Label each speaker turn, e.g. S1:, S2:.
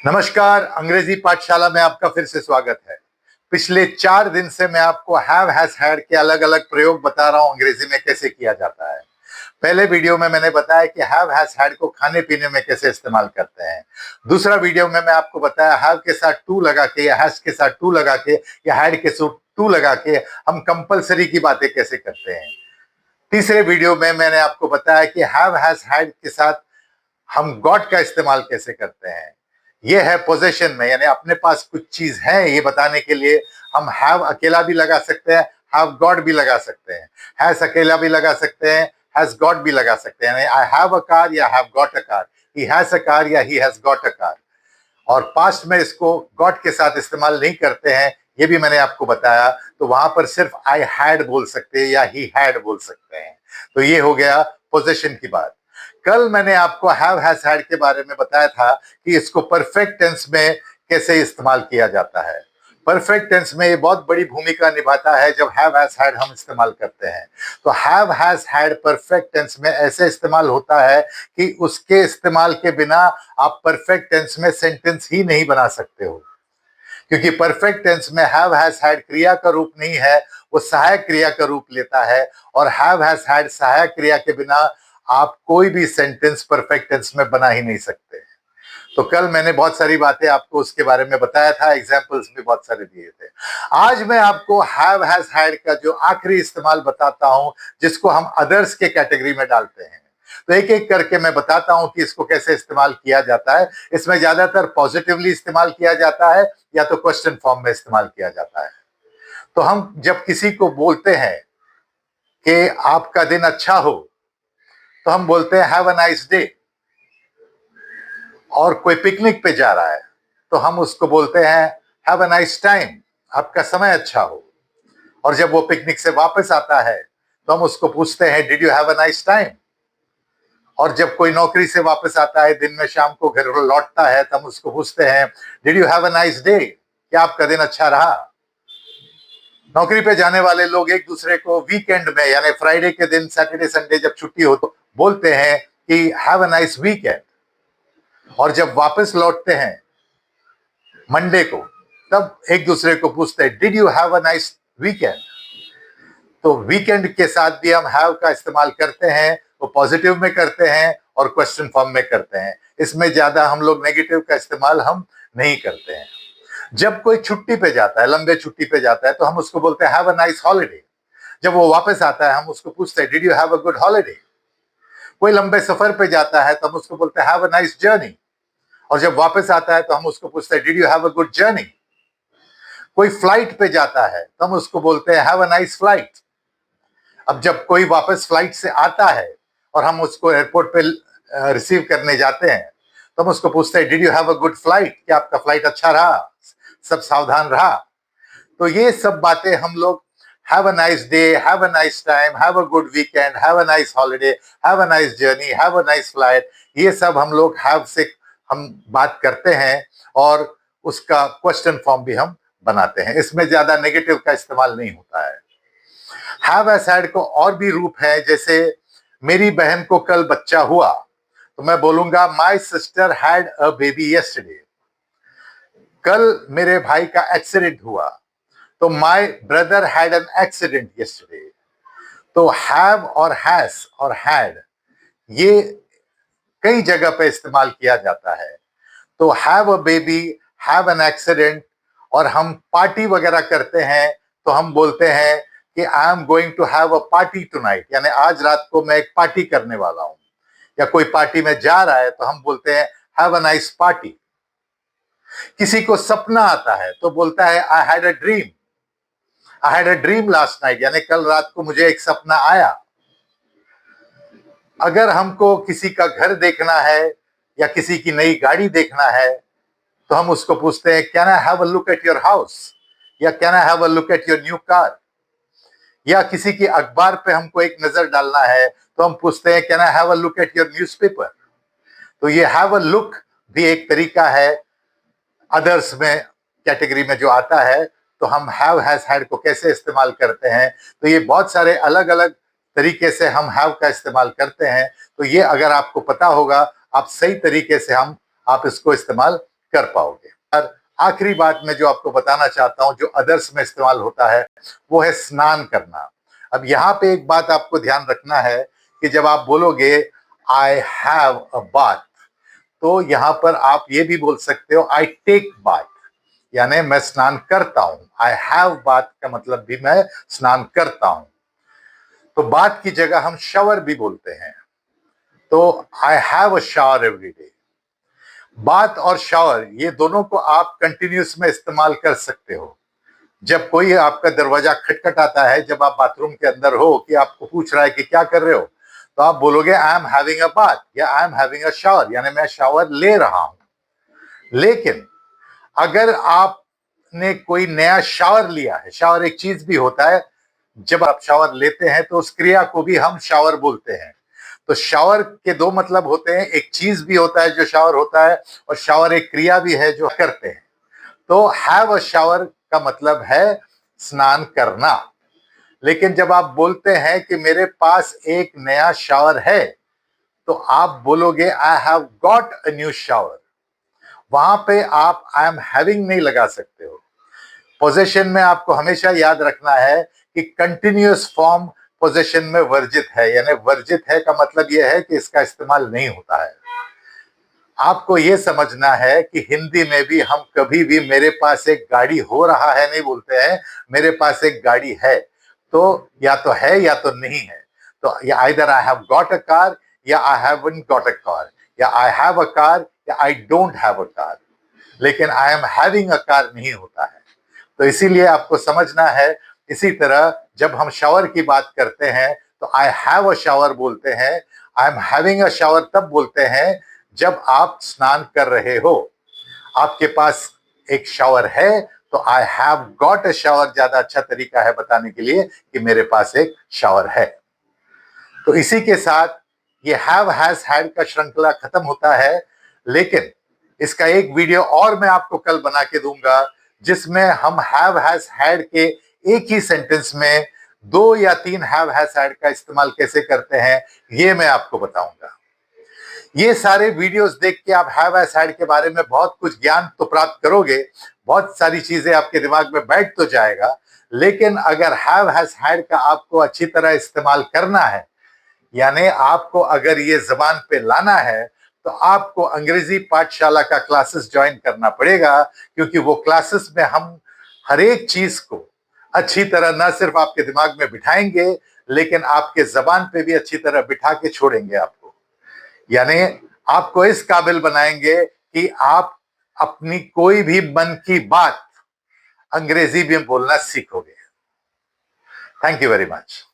S1: नमस्कार, अंग्रेजी पाठशाला में आपका फिर से स्वागत है। पिछले 4 दिन से मैं आपको हैव हैज हैड के अलग-अलग प्रयोग बता रहा हूं अंग्रेजी में कैसे किया जाता है। पहले वीडियो में मैंने बताया कि हैव हैज हैड को खाने-पीने में कैसे इस्तेमाल करते हैं। दूसरा वीडियो में मैं आपको बताया हैव के साथ टू लगा के या हैज के साथ टू लगा के या हैड के साथ टू लगा के हम कंपल्सरी की बातें कैसे करते हैं। तीसरे वीडियो में मैंने आपको बताया कि हैव हैज हैड के साथ हम गॉट का इस्तेमाल कैसे करते हैं। ये है पोजेशन में, यानी अपने पास कुछ चीज है ये बताने के लिए हम हैव अकेला भी लगा सकते हैं, हैव गॉट भी लगा सकते हैं, हैज अकेला भी लगा सकते हैं, हैज गॉट भी लगा सकते हैं। आई हैव अ कार या have got a car, he has a car या he has got a car. और पास्ट में इसको गॉट के साथ इस्तेमाल नहीं करते हैं, ये भी मैंने आपको बताया। तो वहां पर सिर्फ आई हैड बोल सकते हैं या ही हैड बोल सकते हैं। तो ये हो गया पोजेशन की बात। कल मैंने आपको हैव हैज हैड के बारे में बताया था कि इसको परफेक्ट टेंस में कैसे इस्तेमाल किया जाता है। परफेक्ट टेंस में ये बहुत बड़ी भूमिका निभाता है जब हैव हैज हैड हम इस्तेमाल करते हैं। तो have has had perfect tense में ऐसे इस्तेमाल होता है कि उसके इस्तेमाल के बिना आप परफेक्ट टेंस में सेंटेंस ही नहीं बना सकते हो, क्योंकि परफेक्ट टेंस में हैव हैज हैड क्रिया का रूप नहीं है, वो सहायक क्रिया का रूप लेता है। और हैव हैज हैड सहायक क्रिया के बिना आप कोई भी सेंटेंस परफेक्ट टेंस में बना ही नहीं सकते। तो कल मैंने बहुत सारी बातें आपको उसके बारे में बताया था, एग्जांपल्स भी बहुत सारे दिए थे। आज मैं आपको हैव हैज हैड का जो आखिरी इस्तेमाल बताता हूं, जिसको हम अदर्स के कैटेगरी में डालते हैं। तो एक एक करके मैं बताता हूं कि इसको कैसे इस्तेमाल किया जाता है। इसमें ज्यादातर पॉजिटिवली इस्तेमाल किया जाता है या तो क्वेश्चन फॉर्म में इस्तेमाल किया जाता है। तो हम जब किसी को बोलते हैं कि आपका दिन अच्छा हो, तो हम बोलते हैं हैव अ नाइस डे। और कोई पिकनिक पे जा रहा है तो हम उसको बोलते हैं हैव अ नाइस टाइम, आपका समय अच्छा हो। और जब वो पिकनिक से वापस आता है तो हम उसको पूछते हैं did you have a nice time. और जब कोई नौकरी से वापस आता है, दिन में शाम को घर लौटता है, तो हम उसको पूछते हैं did you have a nice day, क्या आपका दिन अच्छा रहा। नौकरी पे जाने वाले लोग एक दूसरे को वीकेंड में, यानी फ्राइडे के दिन, सैटरडे संडे जब छुट्टी हो, तो बोलते हैं कि हैव अ नाइस वीकेंड। और जब वापस लौटते हैं मंडे को, तब एक दूसरे को पूछते हैं did you have a nice weekend. तो वीकेंड के साथ भी हम हैव का इस्तेमाल करते हैं, वो पॉजिटिव में करते हैं और क्वेश्चन फॉर्म में करते हैं। इसमें ज्यादा हम लोग नेगेटिव का इस्तेमाल हम नहीं करते हैं। जब कोई छुट्टी पे जाता है, लंबे छुट्टी पे जाता है, तो हम उसको बोलते हैं हैव अ नाइस हॉलिडे। जब वो वापस आता है हम उसको पूछते हैं did you have a good holiday. कोई लंबे सफर पे जाता है तो हम उसको बोलते हैं हैव अ नाइस जर्नी। और जब वापस आता है तो हम उसको पूछते हैं did you have a good journey. कोई फ्लाइट पे जाता है तो हम उसको बोलते हैं हैव अ नाइस फ्लाइट। अब जब कोई वापस फ्लाइट से आता है और हम उसको एयरपोर्ट पे रिसीव करने जाते हैं, तो हम उसको पूछते हैं did you have a good flight, क्या आपका फ्लाइट अच्छा रहा, सब सावधान रहा। तो ये सब बातें हम लोग have a nice day, have a nice time, have a good weekend, have a nice holiday, have a nice journey, have a nice flight, ये सब हम लोग हैव से हम बात करते हैं और उसका क्वेश्चन फॉर्म भी हम बनाते हैं। इसमें ज्यादा नेगेटिव का इस्तेमाल नहीं होता है। हैव हैज हैड को और भी रूप है, जैसे मेरी बहन को कल बच्चा हुआ, तो मैं बोलूंगा my sister had a baby yesterday. कल मेरे भाई का एक्सीडेंट हुआ, तो my brother had an accident yesterday. तो हैव और हैज और हैड ये कई जगह पे इस्तेमाल किया जाता है। तो have a baby, have an accident. और हम पार्टी वगैरह करते हैं तो हम बोलते हैं कि I am going to have a party tonight, यानी आज रात को मैं एक पार्टी करने वाला हूं। या कोई पार्टी में जा रहा है तो हम बोलते हैं हैव अ नाइस पार्टी। किसी को सपना आता है तो बोलता है I had a dream, I had a dream last night, यानी कल रात को मुझे एक सपना आया। अगर हमको किसी का घर देखना है या किसी की नई गाड़ी देखना है, तो हम उसको पूछते हैं can I have a look at your house, या can I have a look at your new car. या किसी की अखबार पे हमको एक नजर डालना है तो हम पूछते हैं can I have a look at your newspaper. तो ये हैव अ लुक भी एक तरीका है अदर्स में कैटेगरी में जो आता है। तो हम हैव हैज हैड को कैसे इस्तेमाल करते हैं, तो ये बहुत सारे अलग अलग तरीके से हम हैव का इस्तेमाल करते हैं। तो ये अगर आपको पता होगा, आप सही तरीके से आप इसको इस्तेमाल कर पाओगे। और आखिरी बात मैं जो आपको बताना चाहता हूं, जो अदर्स में इस्तेमाल होता है, वो है स्नान करना। अब यहां पे एक बात आपको ध्यान रखना है कि जब आप बोलोगे आई हैव अ बाथ, तो यहां पर आप ये भी बोल सकते हो आई टेक बाथ, यानी मैं स्नान करता हूं। आई हैव बाथ का मतलब भी मैं स्नान करता हूं। तो बाथ की जगह हम शावर भी बोलते हैं, तो आई have a shower every day. Bath और शावर ये दोनों को आप कंटिन्यूस में इस्तेमाल कर सकते हो। जब कोई आपका दरवाजा खटखटाता है, जब आप बाथरूम के अंदर हो, कि आपको पूछ रहा है कि क्या कर रहे हो, तो आप बोलोगे I am having a bath या I am having a shower, यानी मैं शावर ले रहा हूं। लेकिन अगर आपने कोई नया शावर लिया है, शावर एक चीज भी होता है, जब आप शावर लेते हैं तो उस क्रिया को भी हम शावर बोलते हैं। तो शावर के दो मतलब होते हैं, एक चीज भी होता है जो शावर होता है, और शावर एक क्रिया भी है जो करते हैं। तो हैव अ शावर का मतलब है स्नान करना। लेकिन जब आप बोलते हैं कि मेरे पास एक नया शावर है, तो आप बोलोगे आई have got a new shower. वहां पे आप आई एम हैविंग नहीं लगा सकते हो। पोजेशन में आपको हमेशा याद रखना है कि कंटिन्यूअस फॉर्म पोजेशन में वर्जित है, यानी वर्जित है का मतलब यह है कि इसका इस्तेमाल नहीं होता है। आपको यह समझना है कि हिंदी में भी हम कभी भी मेरे पास एक गाड़ी हो रहा है नहीं बोलते हैं, मेरे पास एक गाड़ी है। तो या तो है या तो नहीं है। तो या either I have got a car या I haven't got a car, या आई हैव अ कार या I don't have a car. लेकिन I am having a car नहीं होता है। तो इसीलिए आपको समझना है। इसी तरह जब हम शावर की बात करते हैं तो आई हैव अ शावर बोलते हैं, आई एम हैविंग अ शावर तब बोलते हैं जब आप स्नान कर रहे हो। आपके पास एक शावर है तो आई हैव गॉट अ शावर ज्यादा अच्छा तरीका है बताने के लिए कि मेरे पास एक शावर है। तो इसी के साथ ये हैव हैज हैड का श्रृंखला खत्म होता है। लेकिन इसका एक वीडियो और मैं आपको कल बना के दूंगा, जिसमें हम हैव हैज हैड के एक ही सेंटेंस में 2 या 3 हैव हैज हैड का इस्तेमाल कैसे करते हैं, ये मैं आपको बताऊंगा। ये सारे वीडियोस देख के आप हैव हैज हैड के बारे में बहुत कुछ ज्ञान तो प्राप्त करोगे, बहुत सारी चीजें आपके दिमाग में बैठ तो जाएगा। लेकिन अगर हैव हैज हैड का आपको अच्छी तरह इस्तेमाल करना है, यानी आपको अगर ये जबान पे लाना है, तो आपको अंग्रेजी पाठशाला का क्लासेस ज्वाइन करना पड़ेगा। क्योंकि वो क्लासेस में हम हर एक चीज को अच्छी तरह न सिर्फ आपके दिमाग में बिठाएंगे, लेकिन आपके जबान पे भी अच्छी तरह बिठा के छोड़ेंगे आपको। यानी आपको इस काबिल बनाएंगे कि आप अपनी कोई भी मन की बात अंग्रेजी में बोलना सीखोगे। Thank you very much.